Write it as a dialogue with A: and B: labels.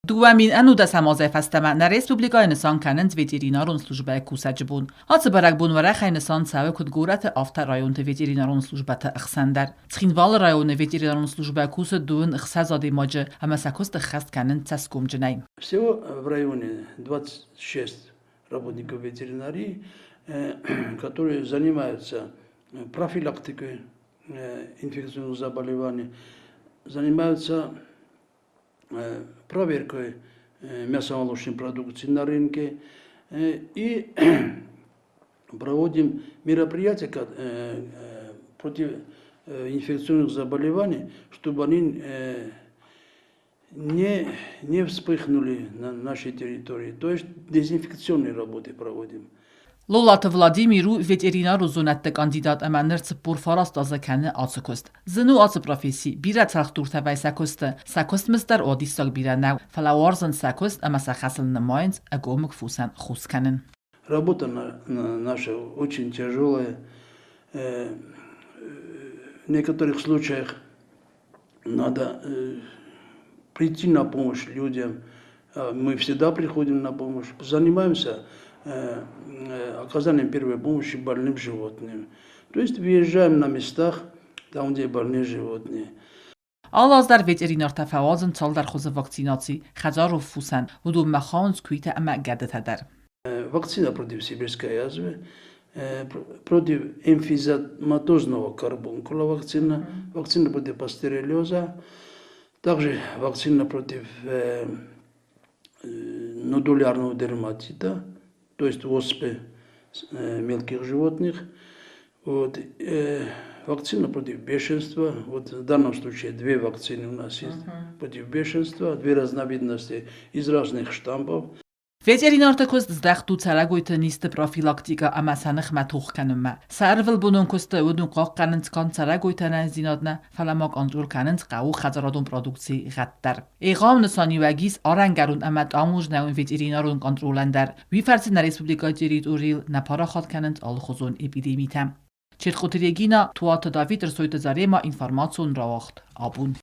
A: Duamin anuda samozaj fastama na Respublika insan kanent veterinarun služba kusajbun. Hatse barak bun varach insan sawe kut gurate afta rajon te veterinarun služba te ixsander. Tschinval rajon veterinarun služba kus dun ixsazade maje ama sakost khast kanent taskum jnay.
B: Всего в районе 26 работников ветеринарии, которые занимаются профилактикой инфекционных заболеваний, занимаются проверкой мясомолочной продукции на рынке и проводим мероприятия против инфекционных заболеваний, чтобы они не вспыхнули на нашей территории. То есть дезинфекционные работы проводим.
A: Лолат Владимиру ветеринару зонатте кандидат аманер цпур фараст азакане ацкост. Зну ац профессии бира трахтур тавай сакост мистер одистаг бира нау флауарзен сакост ама сахасл намайнс агомк фусан хусканен.
B: Работа наша очень тяжелая. В некоторых случаях надо прийти на помощь людям. Мы всегда приходим на помощь. Занимаемся оказанием первой помощи больным животным. То есть выезжаем на местах, там, где больные животные.
A: Алаздar veterinar tafawazn цалдар хуз вакцинации хазару фусан уду маханс куита ама гадатадар.
B: Вакцина против сибирской язвы, против эмфизематозного карбункула вакцина, вакцина против пастереллеза, также вакцина против нодулярного дерматита, то есть оспы мелких животных. Вот, вакцина против бешенства. Вот в данном случае две вакцины у нас есть против бешенства, две разновидности из разных штампов.
A: Veterinar kost zdachtu цалагойта нисте профилактика ама санх матух канма. Сарвел бунун кост удун қоқ канент кан цалагойта нандинадна фаламак андрул канент қау хазарадун продукции ғаттар. Иғам нысани вагис арангарун ама дамуж наун ветеринарун контроландар. Вифарси на республика территориил на парахат канент ал хузун эпидемитам. Чертхотерегина туата Давид рсойта зарема информацион равахт абун.